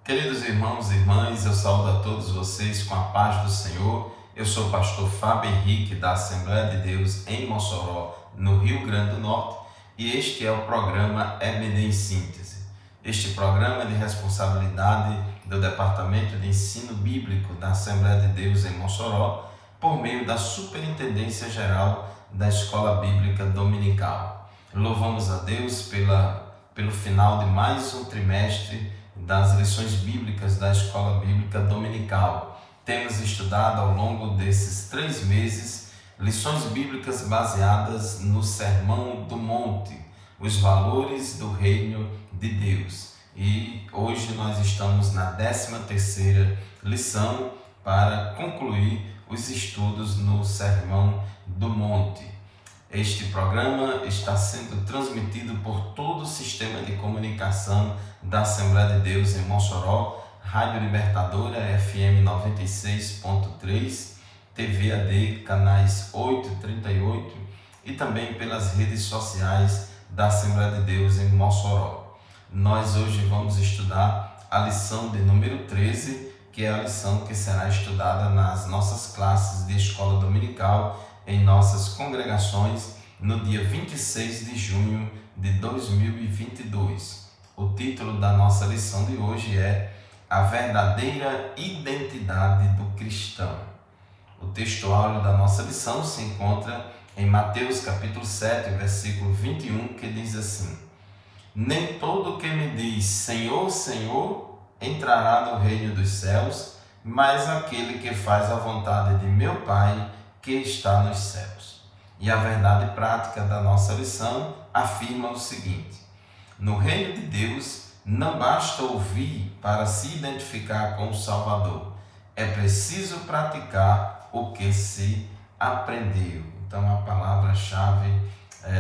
Queridos irmãos e irmãs, eu saúdo a todos vocês com a paz do Senhor. Eu sou o pastor Fábio Henrique, da Assembleia de Deus em Mossoró, no Rio Grande do Norte, e este é o programa EBD em Síntese. Este programa é de responsabilidade do Departamento de Ensino Bíblico da Assembleia de Deus em Mossoró, por meio da Superintendência Geral da Escola Bíblica Dominical. Louvamos a Deus pelo final de mais um trimestre das lições bíblicas da Escola Bíblica Dominical. Temos estudado ao longo desses 3 meses lições bíblicas baseadas no Sermão do Monte, os valores do Reino de Deus. E hoje nós estamos na 13ª lição para concluir os estudos no Sermão do Monte. Este programa está sendo transmitido por todo o sistema de comunicação da Assembleia de Deus em Mossoró, Rádio Libertadora FM 96.3, TV AD canais 8 e 38 e também pelas redes sociais da Assembleia de Deus em Mossoró. Nós hoje vamos estudar a lição de número 13, que é a lição que será estudada nas nossas classes de escola dominical em nossas congregações no dia 26 de junho de 2022. O título da nossa lição de hoje é A Verdadeira Identidade do Cristão. O texto áureo da nossa lição se encontra em Mateus capítulo 7, versículo 21, que diz assim: Nem todo que me diz Senhor, Senhor, entrará no reino dos céus, mas aquele que faz a vontade de meu Pai que está nos céus. E a verdade prática da nossa lição afirma o seguinte: no reino de Deus não basta ouvir para se identificar com o Salvador, é preciso praticar o que se aprendeu. Então a palavra-chave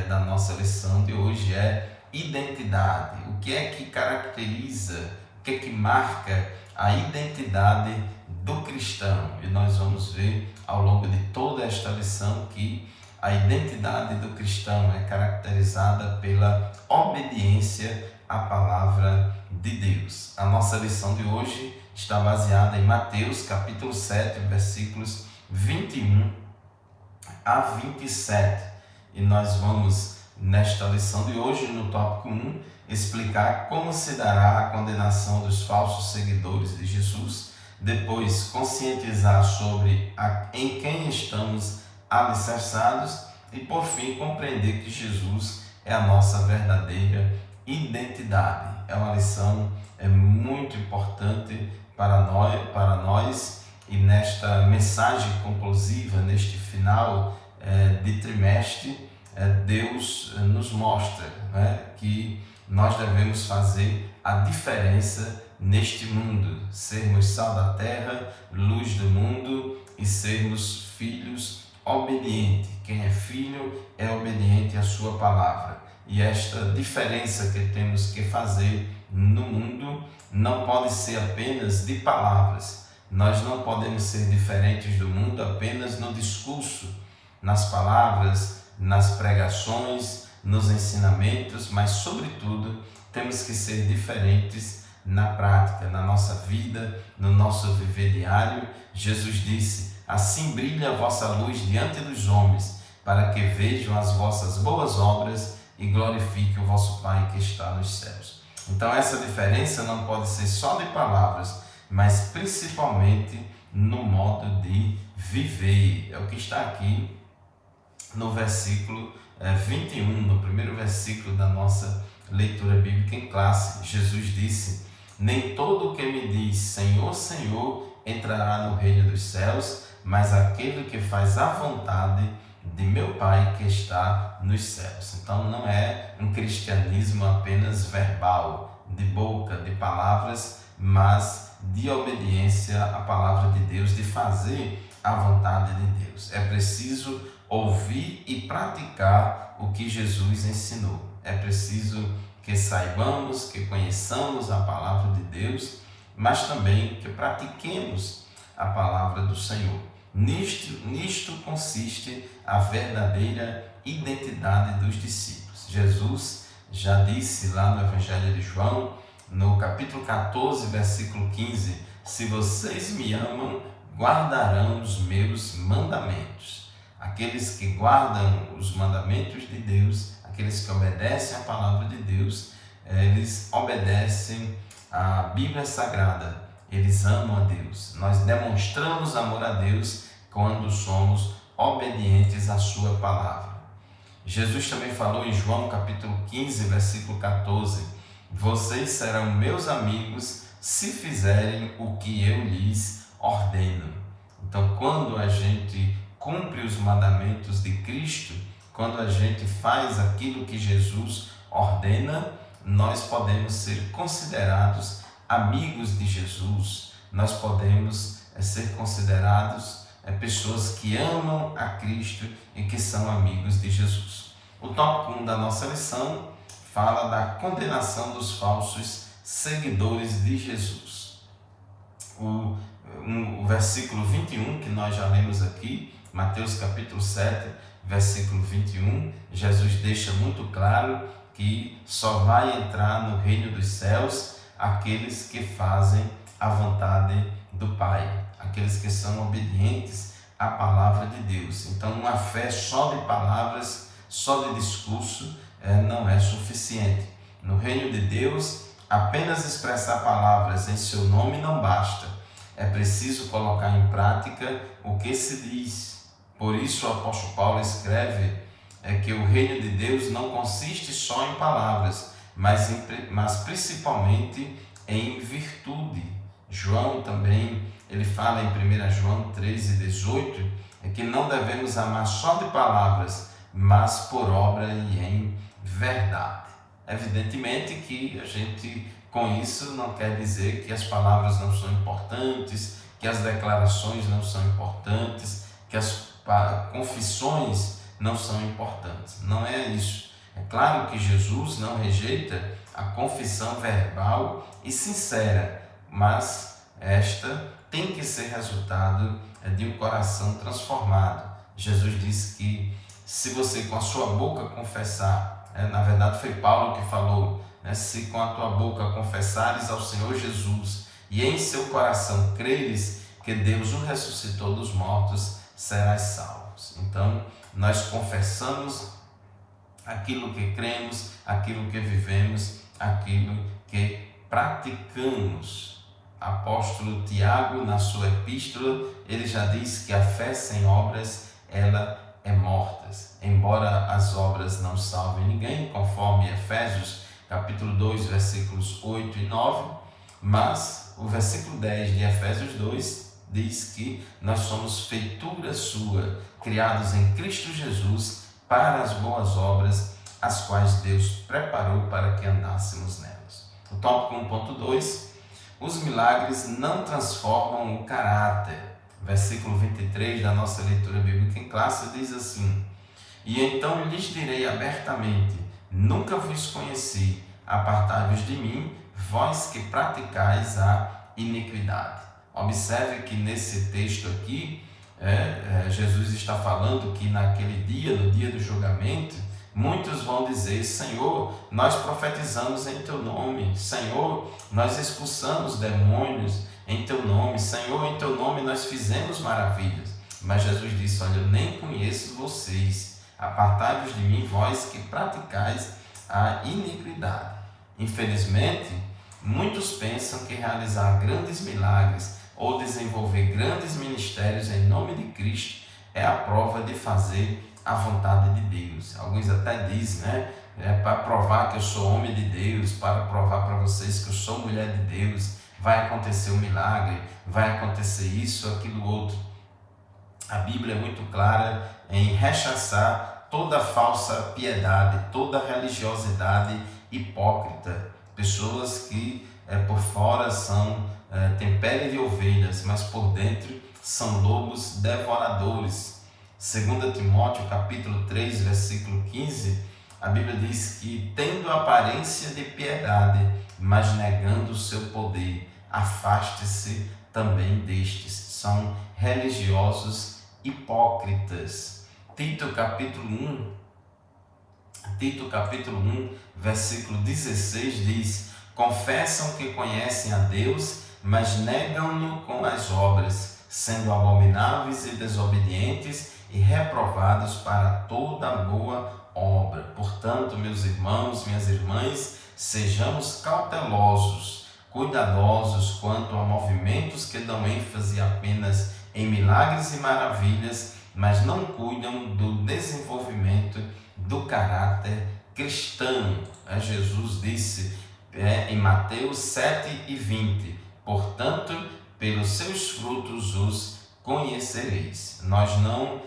da nossa lição de hoje é identidade. O que é que caracteriza, o que é que marca a identidade do cristão? E nós vamos ver ao longo de toda esta lição que a identidade do cristão é caracterizada pela obediência à palavra de Deus. A nossa lição de hoje está baseada em Mateus capítulo 7, versículos 21 a 27. E nós vamos, nesta lição de hoje, no tópico 1, explicar como se dará a condenação dos falsos seguidores de Jesus, depois conscientizar sobre em quem estamos alicerçados e, por fim, compreender que Jesus é a nossa verdadeira identidade. É uma lição muito importante para nós e nesta mensagem conclusiva, neste final de trimestre, Deus nos mostra que nós devemos fazer a diferença neste mundo, sermos sal da terra, luz do mundo e sermos filhos obedientes. Quem é filho é obediente à sua palavra. E esta diferença que temos que fazer no mundo não pode ser apenas de palavras. Nós não podemos ser diferentes do mundo apenas no discurso, nas palavras, nas pregações, nos ensinamentos, mas, sobretudo, temos que ser diferentes na prática, na nossa vida, no nosso viver diário. Jesus disse: assim brilha a vossa luz diante dos homens, para que vejam as vossas boas obras e glorifiquem o vosso Pai que está nos céus. Então essa diferença não pode ser só de palavras, mas principalmente no modo de viver. É o que está aqui no versículo 21, no primeiro versículo da nossa leitura bíblica em classe. Jesus disse: nem todo o que me diz Senhor, Senhor entrará no reino dos céus, mas aquele que faz a vontade de meu Pai que está nos céus. Então não é um cristianismo apenas verbal, de boca, de palavras, mas de obediência à palavra de Deus, de fazer a vontade de Deus. É preciso ouvir e praticar o que Jesus ensinou. É preciso que saibamos, que conheçamos a palavra de Deus, mas também que pratiquemos a palavra do Senhor. Nisto consiste a verdadeira identidade dos discípulos. Jesus já disse lá no Evangelho de João, no capítulo 14, versículo 15: se vocês me amam, guardarão os meus mandamentos. Aqueles que guardam os mandamentos de Deus, aqueles que obedecem à palavra de Deus, eles obedecem à Bíblia Sagrada, eles amam a Deus. Nós demonstramos amor a Deus quando somos obedientes à sua palavra. Jesus também falou em João capítulo 15, versículo 14: vocês serão meus amigos se fizerem o que eu lhes ordeno. Então, quando a gente cumpre os mandamentos de Cristo, quando a gente faz aquilo que Jesus ordena, nós podemos ser considerados amigos de Jesus, nós podemos ser considerados pessoas que amam a Cristo e que são amigos de Jesus. O tópico 1 da nossa lição fala da condenação dos falsos seguidores de Jesus. O versículo 21, que nós já lemos aqui, Mateus capítulo 7, versículo 21, Jesus deixa muito claro que só vai entrar no reino dos céus aqueles que fazem a vontade do Pai, aqueles que são obedientes à palavra de Deus. Então, uma fé só de palavras, só de discurso, não é suficiente. No reino de Deus, apenas expressar palavras em seu nome não basta. É preciso colocar em prática o que se diz. Por isso o apóstolo Paulo escreve que o reino de Deus não consiste só em palavras, mas principalmente em virtude. João também, ele fala em 1 João 13:18, que não devemos amar só de palavras, mas por obra e em verdade. Evidentemente que a gente, com isso, não quer dizer que as palavras não são importantes, que as declarações não são importantes, que as confissões não são importantes. Não é isso. É claro que Jesus não rejeita a confissão verbal e sincera, mas esta tem que ser resultado de um coração transformado. Jesus disse que se você com a sua boca confessar, na verdade foi Paulo que falou, se com a tua boca confessares ao Senhor Jesus e em seu coração creres que Deus o ressuscitou dos mortos, serás salvos. Então, nós confessamos aquilo que cremos, aquilo que vivemos, aquilo que praticamos. Apóstolo Tiago, na sua epístola, ele já diz que a fé sem obras, ela é morta. Embora as obras não salvem ninguém, conforme Efésios capítulo 2, versículos 8 e 9, mas o versículo 10 de Efésios 2 diz que nós somos feitura sua, criados em Cristo Jesus para as boas obras, as quais Deus preparou para que andássemos nelas. O tópico 1.2, os milagres não transformam o caráter. Versículo 23 da nossa leitura bíblica em classe diz assim: e então lhes direi abertamente, nunca vos conheci, apartai-vos de mim, vós que praticais a iniquidade. Observe que nesse texto aqui, Jesus está falando que naquele dia, no dia do julgamento, muitos vão dizer: Senhor, nós profetizamos em teu nome, Senhor, nós expulsamos demônios em teu nome, Senhor, em teu nome nós fizemos maravilhas. Mas Jesus disse: olha, eu nem conheço vocês, apartai-vos de mim, vós que praticais a iniquidade. Infelizmente, muitos pensam que realizar grandes milagres ou desenvolver grandes ministérios em nome de Cristo é a prova de fazer a vontade de Deus. Alguns até dizem, para provar que eu sou homem de Deus, para provar para vocês que eu sou mulher de Deus, vai acontecer um milagre, vai acontecer isso, aquilo, outro. A Bíblia é muito clara em rechaçar toda falsa piedade, toda religiosidade hipócrita. Pessoas que por fora têm pele de ovelhas, mas por dentro são lobos devoradores. 2 Timóteo capítulo 3, versículo 15, a Bíblia diz que, tendo aparência de piedade, mas negando o seu poder, afaste-se também destes. São religiosos hipócritas. Tito capítulo 1, versículo 16 diz: confessam que conhecem a Deus, mas negam-no com as obras, sendo abomináveis e desobedientes e reprovados para toda boa obra. Portanto, meus irmãos, minhas irmãs, sejamos cautelosos, cuidadosos quanto a movimentos que dão ênfase apenas em milagres e maravilhas, mas não cuidam do desenvolvimento do caráter cristão. Jesus disse em Mateus 7:20, portanto, pelos seus frutos os conhecereis. Nós não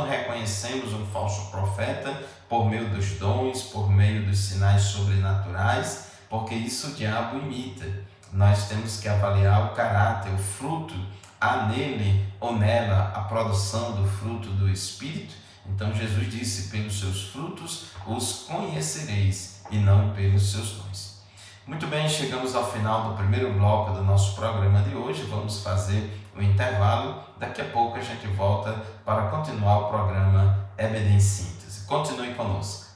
reconhecemos um falso profeta por meio dos dons, por meio dos sinais sobrenaturais, porque isso o diabo imita. Nós temos que avaliar o caráter, o fruto. Há nele ou nela a produção do fruto do Espírito? Então Jesus disse, pelos seus frutos os conhecereis e não pelos seus dons. Muito bem, chegamos ao final do primeiro bloco do nosso programa de hoje. Vamos fazer um intervalo. Daqui a pouco a gente volta para continuar o programa EBD em Síntese. Continue conosco.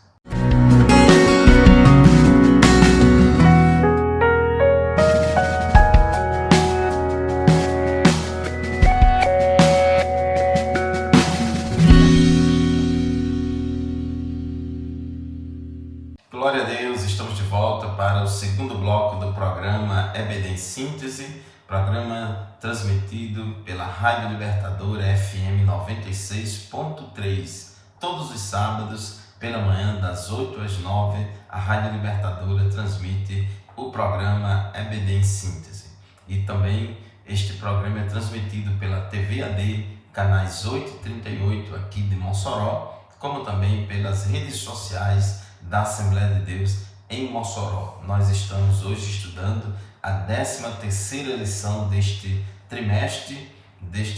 Glória a Deus, estamos de volta para o segundo bloco do programa EBD em Síntese, programa transmitido pela Rádio Libertadora FM 96.3, todos os sábados, pela manhã, das 8 às 9, a Rádio Libertadora transmite o programa EBD em Síntese. E também este programa é transmitido pela TV AD, canais 8 e 38 aqui de Mossoró, como também pelas redes sociais da Assembleia de Deus em Mossoró. Nós estamos hoje estudando a 13ª lição deste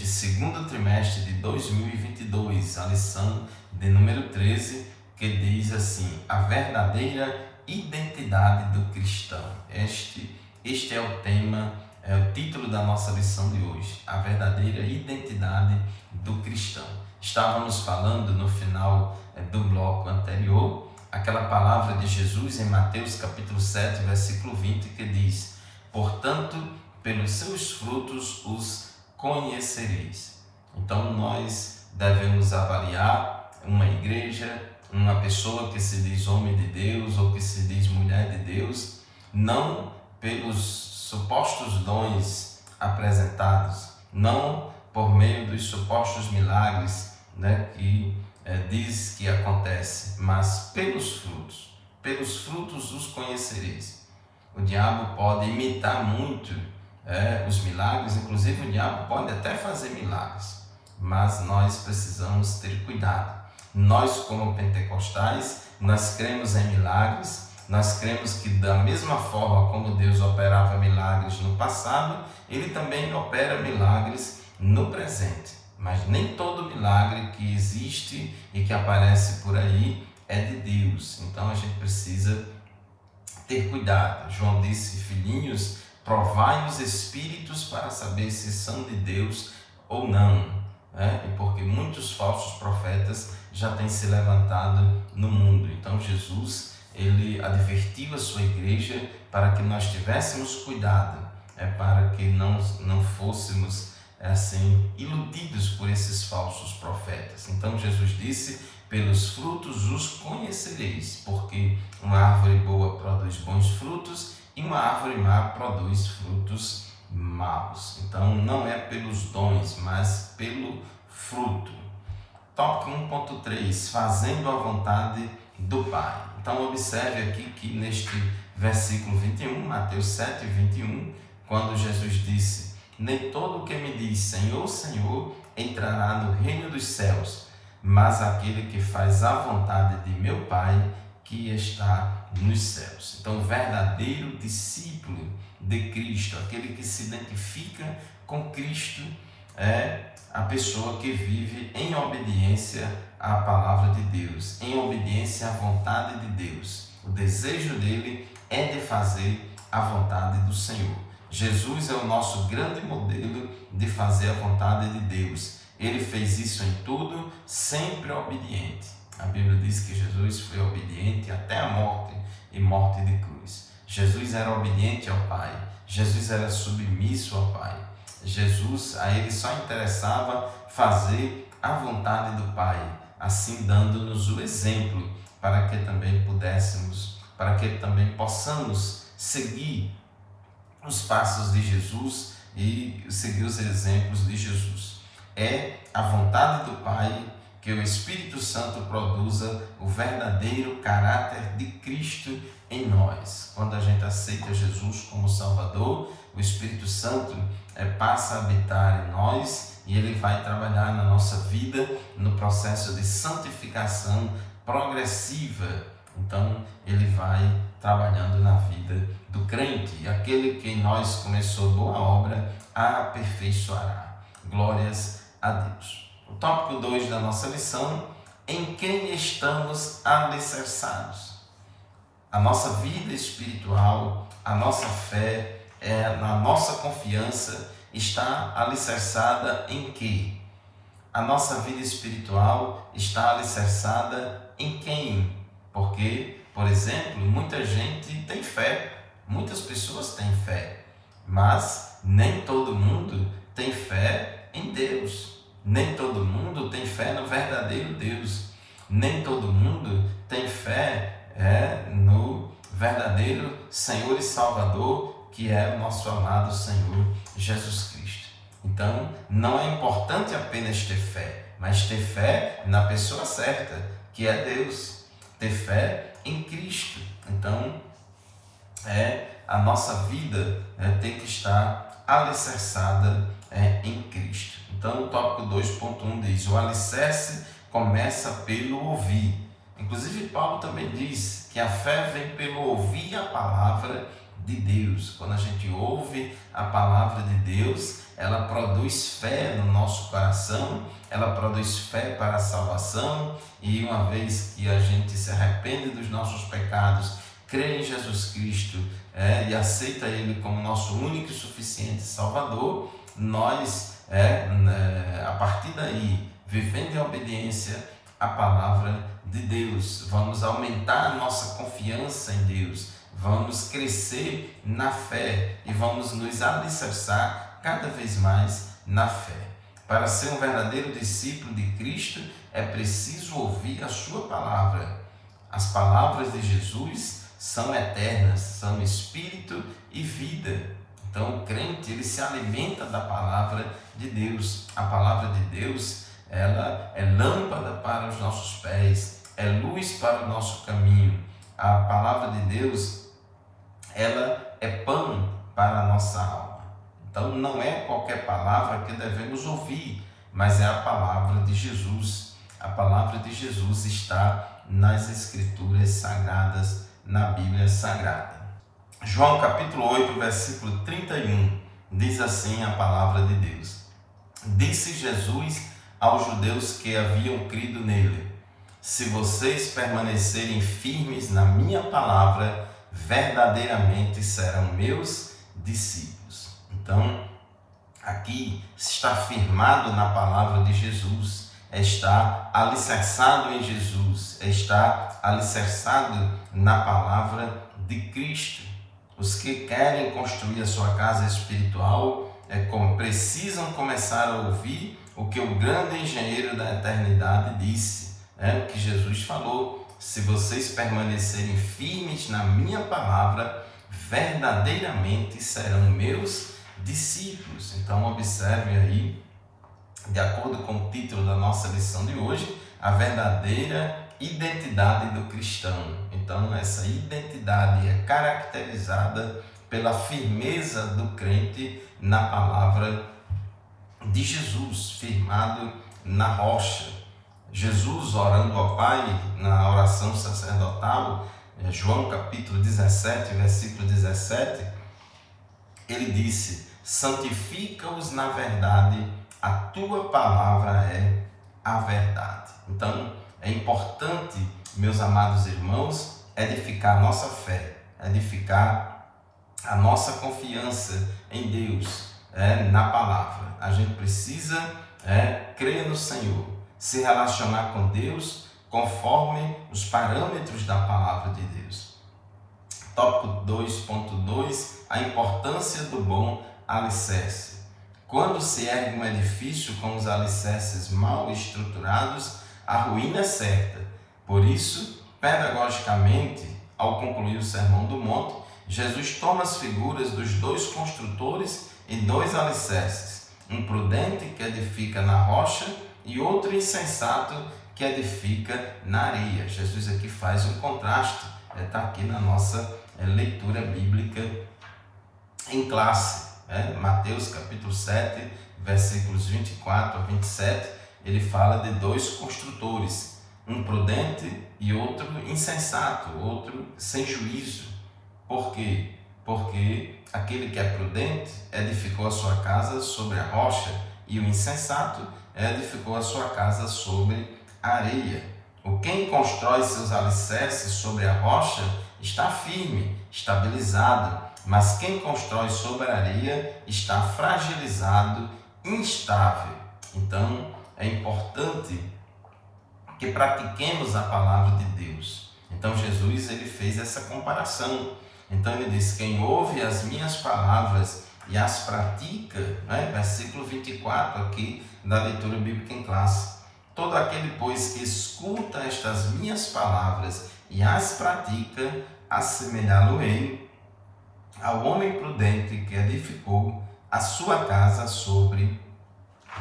segundo trimestre de 2022, a lição de número 13, que diz assim: a verdadeira identidade do cristão. Este é o tema, é o título da nossa lição de hoje, a verdadeira identidade do cristão. Estávamos falando no final do bloco anterior, aquela palavra de Jesus em Mateus capítulo 7, versículo 20, que diz: portanto, pelos seus frutos os conhecereis. Então nós devemos avaliar uma igreja, uma pessoa que se diz homem de Deus ou que se diz mulher de Deus, não pelos supostos dons apresentados, não por meio dos supostos milagres, que diz que acontece, mas pelos frutos. Pelos frutos os conhecereis. O diabo pode imitar muito os milagres, inclusive o diabo pode até fazer milagres, mas nós precisamos ter cuidado. Nós, como pentecostais, nós cremos em milagres, nós cremos que da mesma forma como Deus operava milagres no passado, Ele também opera milagres no presente. Mas nem todo milagre que existe e que aparece por aí é de Deus. Então a gente precisa ter cuidado. João disse: filhinhos, provai os espíritos para saber se são de Deus ou não. E porque muitos falsos profetas já têm se levantado no mundo. Então Jesus, ele advertiu a sua igreja para que nós tivéssemos cuidado, para que não fôssemos iludidos por esses falsos profetas. Então Jesus disse: pelos frutos os conhecereis, porque uma árvore boa produz bons frutos e uma árvore má produz frutos maus. Então não é pelos dons, mas pelo fruto. Tópico 1.3, fazendo a vontade do Pai. Então observe aqui que neste versículo 21, Mateus 7, 21, quando Jesus disse: nem todo o que me diz Senhor, Senhor, entrará no reino dos céus, mas aquele que faz a vontade de meu Pai que está nos céus. Então, o verdadeiro discípulo de Cristo, aquele que se identifica com Cristo, é a pessoa que vive em obediência à palavra de Deus, em obediência à vontade de Deus. O desejo dele é de fazer a vontade do Senhor. Jesus é o nosso grande modelo de fazer a vontade de Deus. Ele fez isso em tudo, sempre obediente. A Bíblia diz que Jesus foi obediente até a morte e morte de cruz. Jesus era obediente ao Pai. Jesus era submisso ao Pai. Jesus, a ele só interessava fazer a vontade do Pai, assim dando-nos o exemplo para que também possamos seguir os passos de Jesus e seguir os exemplos de Jesus. É a vontade do Pai que o Espírito Santo produza o verdadeiro caráter de Cristo em nós. Quando a gente aceita Jesus como Salvador, o Espírito Santo passa a habitar em nós e ele vai trabalhar na nossa vida no processo de santificação progressiva. Então, ele vai trabalhando na vida do crente. E aquele que em nós começou boa obra, a aperfeiçoará. Glórias a Deus. O tópico 2 da nossa lição: em quem estamos alicerçados? A nossa vida espiritual, a nossa fé, a nossa confiança está alicerçada em quê? A nossa vida espiritual está alicerçada em quem? Porque, por exemplo, muita gente tem fé, muitas pessoas têm fé, mas nem todo mundo tem fé em Deus. Nem todo mundo tem fé no verdadeiro Deus. Nem todo mundo tem fé no verdadeiro Senhor e Salvador, que é o nosso amado Senhor Jesus Cristo. Então, não é importante apenas ter fé, mas ter fé na pessoa certa, que é Deus. Ter fé em Cristo. Então, a nossa vida tem que estar alicerçada em Cristo. Então, o tópico 2.1 diz: o alicerce começa pelo ouvir. Inclusive, Paulo também diz que a fé vem pelo ouvir a palavra de Deus. Quando a gente ouve a palavra de Deus, ela produz fé no nosso coração, ela produz fé para a salvação, e uma vez que a gente se arrepende dos nossos pecados, crê em Jesus Cristo e aceita Ele como nosso único e suficiente Salvador, nós, a partir daí, vivendo em obediência à palavra de Deus, vamos aumentar a nossa confiança em Deus, vamos crescer na fé e vamos nos alicerçar cada vez mais na fé. Para ser um verdadeiro discípulo de Cristo, é preciso ouvir a sua palavra. As palavras de Jesus são eternas, são espírito e vida. Então, o crente, ele se alimenta da palavra de Deus. A palavra de Deus, ela é lâmpada para os nossos pés, é luz para o nosso caminho. A palavra de Deus, ela é pão para a nossa alma. Então, não é qualquer palavra que devemos ouvir, mas é a palavra de Jesus. A palavra de Jesus está nas Escrituras Sagradas, na Bíblia Sagrada. João capítulo 8, versículo 31, diz assim a palavra de Deus: disse Jesus aos judeus que haviam crido nele: se vocês permanecerem firmes na minha palavra, verdadeiramente serão meus discípulos. Então, aqui está firmado na palavra de Jesus, está alicerçado em Jesus, está alicerçado na palavra de Cristo. Os que querem construir a sua casa espiritual precisam começar a ouvir o que o grande engenheiro da eternidade disse, o que Jesus falou: se vocês permanecerem firmes na minha palavra, verdadeiramente serão meus discípulos. Então, observe aí, de acordo com o título da nossa lição de hoje, a verdadeira identidade do cristão. Então, essa identidade é caracterizada pela firmeza do crente na palavra de Jesus, firmado na rocha. Jesus, orando ao Pai na oração sacerdotal, João capítulo 17, versículo 17, ele disse: santifica-os na verdade, a tua palavra é a verdade. Então, é importante, meus amados irmãos, edificar a nossa fé, edificar a nossa confiança em Deus, na palavra. A gente precisa crer no Senhor, se relacionar com Deus conforme os parâmetros da palavra de Deus. Tópico 2.2, a importância do bom alicerce. Quando se ergue um edifício com os alicerces mal estruturados, a ruína é certa. Por isso, pedagogicamente, ao concluir o Sermão do Monte, Jesus toma as figuras dos dois construtores e dois alicerces, um prudente que edifica na rocha e outro insensato que edifica na areia. Jesus aqui faz um contraste, está aqui na nossa leitura bíblica em classe. Mateus capítulo 7, versículos 24 a 27, ele fala de dois construtores, um prudente e outro insensato, outro sem juízo. Por quê? Porque aquele que é prudente edificou a sua casa sobre a rocha e o insensato edificou a sua casa sobre a areia. O quem constrói seus alicerces sobre a rocha está firme, estabilizado, mas quem constrói sobre a areia está fragilizado, instável. Então, é importante que pratiquemos a palavra de Deus. Então, Jesus ele fez essa comparação. Então, ele diz, quem ouve as minhas palavras e as pratica, versículo 24 aqui da leitura bíblica em classe. Todo aquele, pois, que escuta estas minhas palavras e as pratica, assemelhá-lo-ei ao homem prudente que edificou a sua casa sobre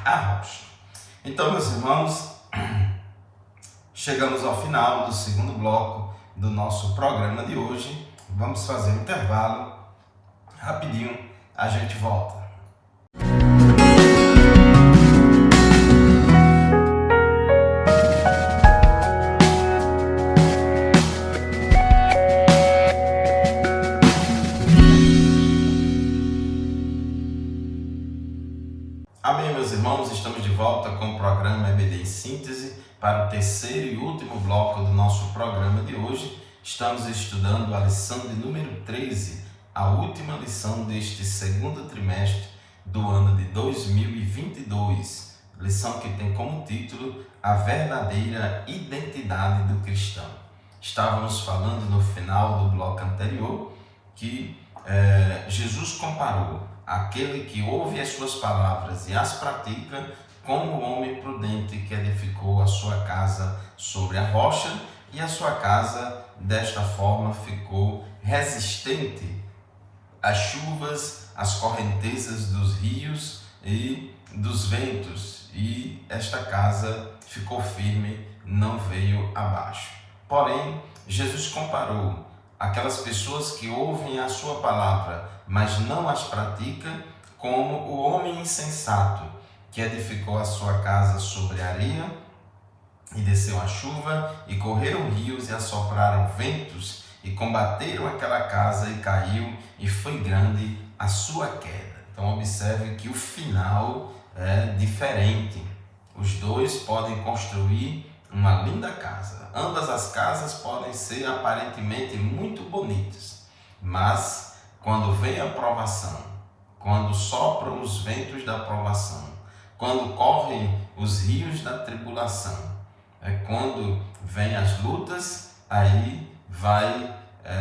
a rocha. Então, meus irmãos, chegamos ao final do segundo bloco do nosso programa de hoje. Vamos fazer um intervalo rapidinho, a gente volta. Amém, meus irmãos, estamos de volta com o programa EBD em Síntese para o terceiro e último bloco do nosso programa de hoje. Estamos estudando a lição de número 13, a última lição deste segundo trimestre do ano de 2022. Lição que tem como título A Verdadeira Identidade do Cristão. Estávamos falando no final do bloco anterior que Jesus comparou aquele que ouve as suas palavras e as pratica como o homem prudente que edificou a sua casa sobre a rocha, e a sua casa desta forma ficou resistente às chuvas, às correntezas dos rios e dos ventos, e esta casa ficou firme, não veio abaixo. Porém, Jesus comparou aquelas pessoas que ouvem a sua palavra, mas não as pratica, como o homem insensato, que edificou a sua casa sobre a areia, e desceu a chuva, e correram rios, e assopraram ventos, e combateram aquela casa, e caiu, e foi grande a sua queda. Então observe que o final é diferente. Os dois podem construir uma linda casa. Ambas as casas podem ser aparentemente muito bonitas, mas quando vem a provação, quando sopram os ventos da provação, quando correm os rios da tribulação, quando vem as lutas, aí vai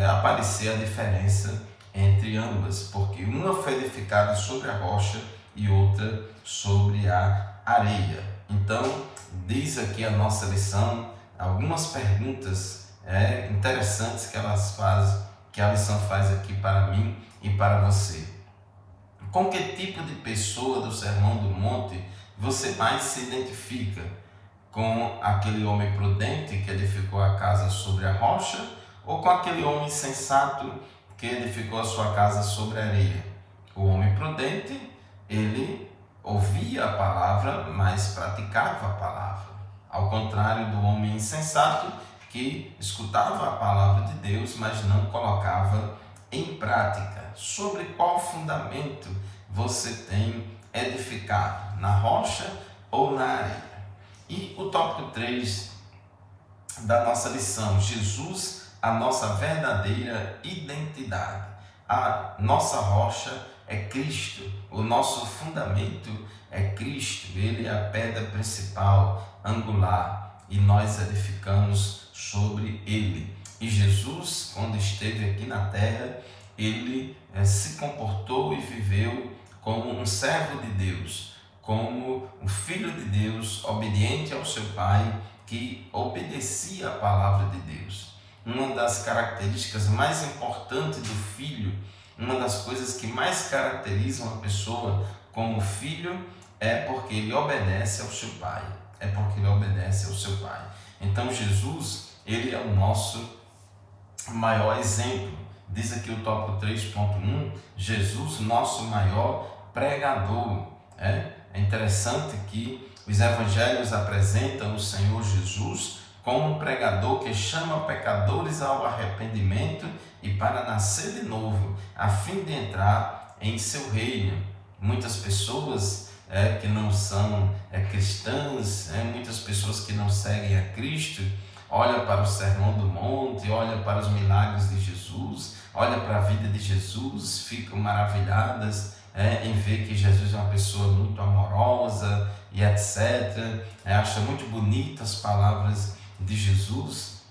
aparecer a diferença entre ambas, porque uma foi edificada sobre a rocha e outra sobre a areia. Então, diz aqui a nossa lição algumas perguntas interessantes que a lição faz aqui para mim e para você. Com que tipo de pessoa do Sermão do Monte você mais se identifica? Com aquele homem prudente que edificou a casa sobre a rocha, ou com aquele homem sensato que edificou a sua casa sobre a areia? O homem prudente, ele ouvia a palavra, mas praticava a palavra. Ao contrário do homem insensato, que escutava a palavra de Deus, mas não colocava em prática. Sobre qual fundamento você tem edificado? Na rocha ou na areia? E o tópico 3 da nossa lição, Jesus, a nossa verdadeira identidade. A nossa rocha é Cristo, o nosso fundamento é Cristo, Ele é a pedra principal, angular. e nós edificamos sobre ele. E Jesus, quando esteve aqui na terra, ele se comportou e viveu como um servo de Deus, como um filho de Deus, obediente ao seu Pai, que obedecia a palavra de Deus. Uma das características mais importantes do filho, uma das coisas que mais caracterizam uma pessoa como filho, é porque ele obedece ao seu Pai. É porque ele obedece ao seu Pai. Então Jesus, ele é o nosso maior exemplo. Diz aqui o tópico 3.1, Jesus, nosso maior pregador. É interessante que os evangelhos apresentam o Senhor Jesus como um pregador que chama pecadores ao arrependimento e para nascer de novo, a fim de entrar em seu reino. Muitas pessoas que não são cristãs, muitas pessoas que não seguem a Cristo, olha para o Sermão do Monte, olha para os milagres de Jesus, olha para a vida de Jesus, ficam maravilhadas em ver que Jesus é uma pessoa muito amorosa e etc. Acha muito bonitas as palavras de Jesus,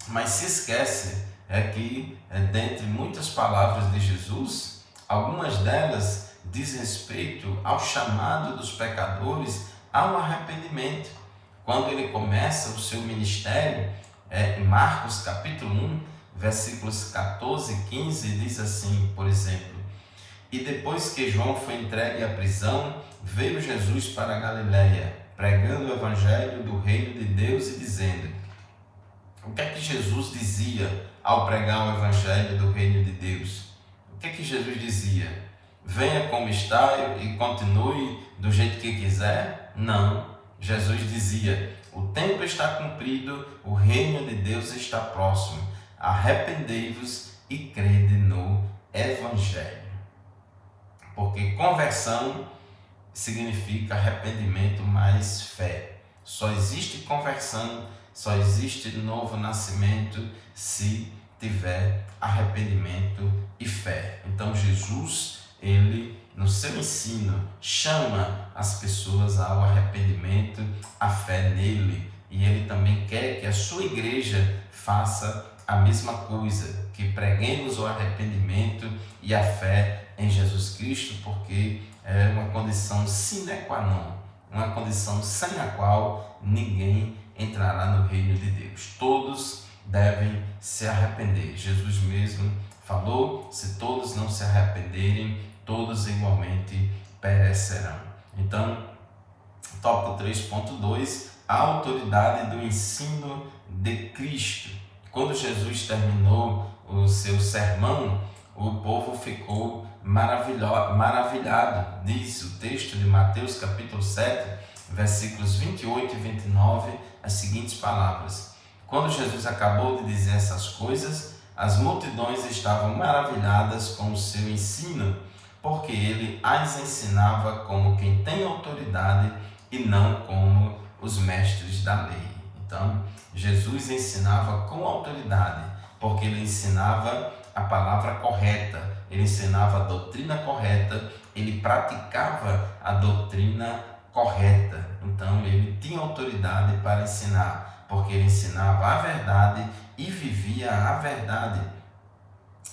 mas se esquece que dentre muitas palavras de Jesus, algumas delas diz respeito ao chamado dos pecadores ao arrependimento. Quando ele começa o seu ministério, em Marcos capítulo 1, versículos 14 e 15, diz assim, por exemplo: E depois que João foi entregue à prisão, veio Jesus para a Galiléia, pregando o evangelho do reino de Deus e dizendo... O que é que Jesus dizia ao pregar o evangelho do reino de Deus? O que é que Jesus dizia? Venha como está e continue do jeito que quiser? Não. Jesus dizia, o tempo está cumprido, o reino de Deus está próximo. Arrependei-vos e crede no evangelho. Porque conversão significa arrependimento mais fé. Só existe conversão, só existe novo nascimento se tiver arrependimento e fé. Então Jesus, ele no seu ensino chama as pessoas ao arrependimento, à fé nele, e ele também quer que a sua igreja faça a mesma coisa, que preguemos o arrependimento e a fé em Jesus Cristo, porque é uma condição sine qua non, uma condição sem a qual ninguém entrará no reino de Deus. Todos devem se arrepender. Jesus mesmo falou, se todos não se arrependerem, todos igualmente perecerão. Então, tópico 3.2, a autoridade do ensino de Cristo. Quando Jesus terminou o seu sermão, o povo ficou maravilhado. Diz o texto de Mateus capítulo 7, versículos 28 e 29, as seguintes palavras: Quando Jesus acabou de dizer essas coisas, as multidões estavam maravilhadas com o seu ensino, porque ele as ensinava como quem tem autoridade e não como os mestres da lei. Então, Jesus ensinava com autoridade, porque ele ensinava a palavra correta, ele ensinava a doutrina correta, ele praticava a doutrina correta. Então, ele tinha autoridade para ensinar, porque ele ensinava a verdade e vivia a verdade.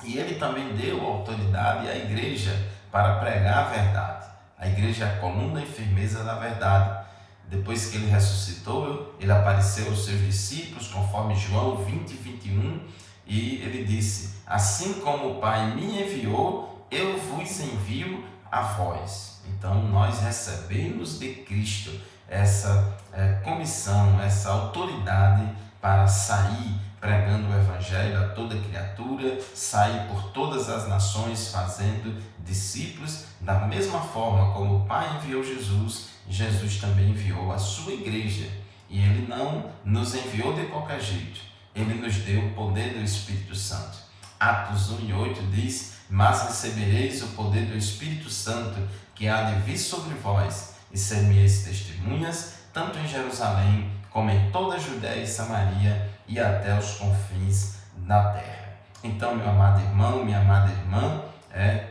E ele também deu autoridade à igreja para pregar a verdade. A igreja é a coluna e firmeza da verdade. Depois que ele ressuscitou, ele apareceu aos seus discípulos, conforme João 20, 21, e ele disse: assim como o Pai me enviou, eu vos envio a vós. Então, nós recebemos de Cristo essa comissão, essa autoridade para sair pregando o Evangelho a toda criatura, sair por todas as nações fazendo discípulos, da mesma forma como o Pai enviou Jesus, Jesus também enviou a sua igreja. E ele não nos enviou de qualquer jeito, ele nos deu o poder do Espírito Santo. Atos 1:8 diz: mas recebereis o poder do Espírito Santo, que há de vir sobre vós, e ser-me-eis testemunhas, tanto em Jerusalém, como em toda a Judéia e Samaria, e até os confins da terra. Então, meu amado irmão, minha amada irmã,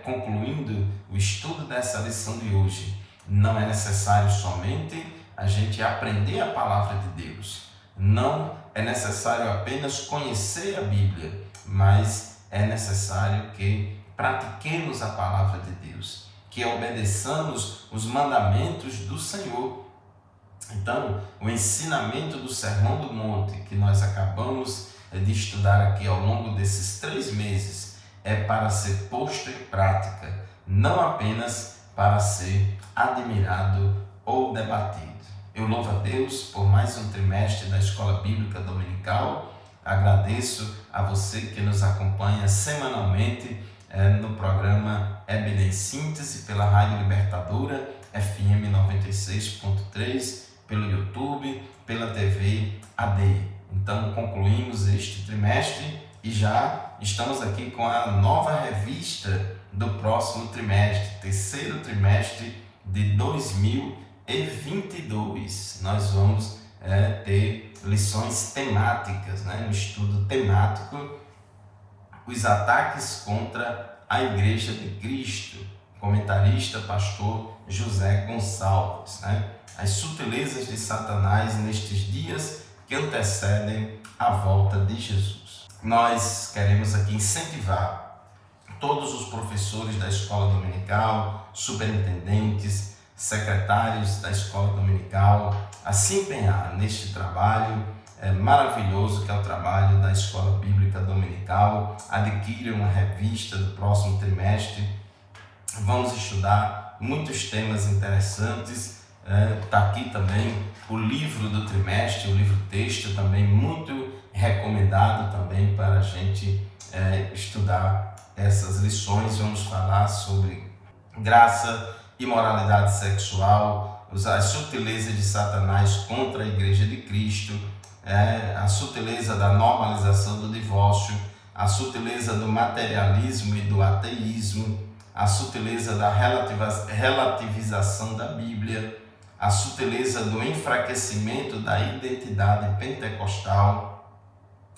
concluindo o estudo dessa lição de hoje, não é necessário somente a gente aprender a palavra de Deus. Não é necessário apenas conhecer a Bíblia, mas é necessário que pratiquemos a palavra de Deus, que obedeçamos os mandamentos do Senhor. Então, o ensinamento do Sermão do Monte, que nós acabamos de estudar aqui ao longo desses 3 meses, é para ser posto em prática, não apenas para ser admirado ou debatido. Eu louvo a Deus por mais um trimestre da Escola Bíblica Dominical. Agradeço a você que nos acompanha semanalmente no programa Bíblia em Síntese pela Rádio Libertadora FM 96.3, pelo YouTube, pela TV AD. Então concluímos este trimestre e já estamos aqui com a nova revista do próximo trimestre, terceiro trimestre de 2022. Nós vamos ter lições temáticas, um estudo temático, os ataques contra a Igreja de Cristo, comentarista pastor José Gonçalves, as sutilezas de Satanás nestes dias que antecedem a volta de Jesus. Nós queremos aqui incentivar todos os professores da escola dominical, superintendentes, secretários da escola dominical a se empenhar neste trabalho maravilhoso que é o trabalho da Escola Bíblica Dominical. Adquiram uma revista do próximo trimestre. Vamos estudar muitos temas interessantes. Está aqui também o livro do trimestre, o livro texto também muito recomendado também para a gente estudar essas lições. Vamos falar sobre graça, imoralidade sexual, as sutilezas de Satanás contra a Igreja de Cristo, a sutileza da normalização do divórcio, a sutileza do materialismo e do ateísmo, a sutileza da relativização da Bíblia, a sutileza do enfraquecimento da identidade pentecostal,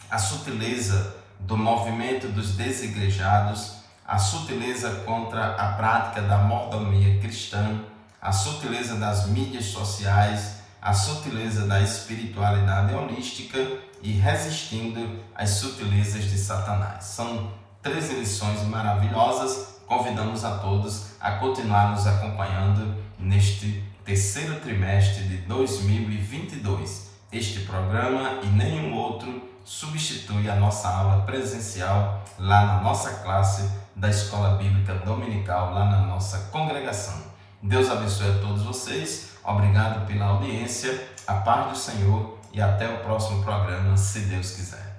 a sutileza do movimento dos desigrejados, a sutileza contra a prática da mordomia cristã, a sutileza das mídias sociais, a sutileza da espiritualidade holística e resistindo às sutilezas de Satanás. São 13 lições maravilhosas. Convidamos a todos a continuar nos acompanhando neste terceiro trimestre de 2022. Este programa e nenhum outro substitui a nossa aula presencial lá na nossa classe da Escola Bíblica Dominical, lá na nossa congregação. Deus abençoe a todos vocês. Obrigado pela audiência, a paz do Senhor e até o próximo programa, se Deus quiser.